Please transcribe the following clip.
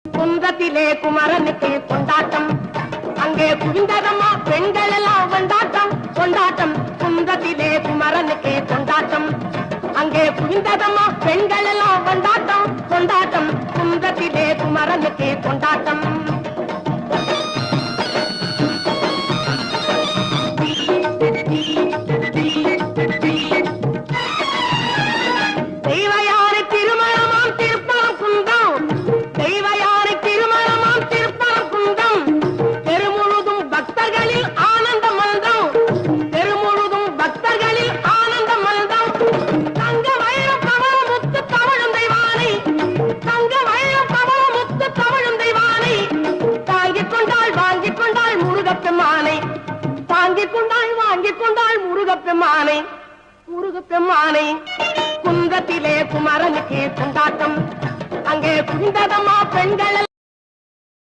குன்றத்திலே குமரனுக்கு கொண்டாட்டம், அங்கே குவிந்ததம்மா பெண்கள் எல்லாம் கொண்டாட்டம் கொண்டாட்டம். குன்றத்திலே குமரனுக்கு கொண்டாட்டம், அங்கே குவிந்ததம்மா பெண்கள் எல்லாம் கொண்டாட்டம் கொண்டாட்டம். குன்றத்திலே குமரனுக்கு கொண்டாட்டம். முருகப்பெருமானை குன்றத்திலே குமரனுக்கு கொண்டாட்டம், அங்கே குவிந்ததம்மா பெண்கள்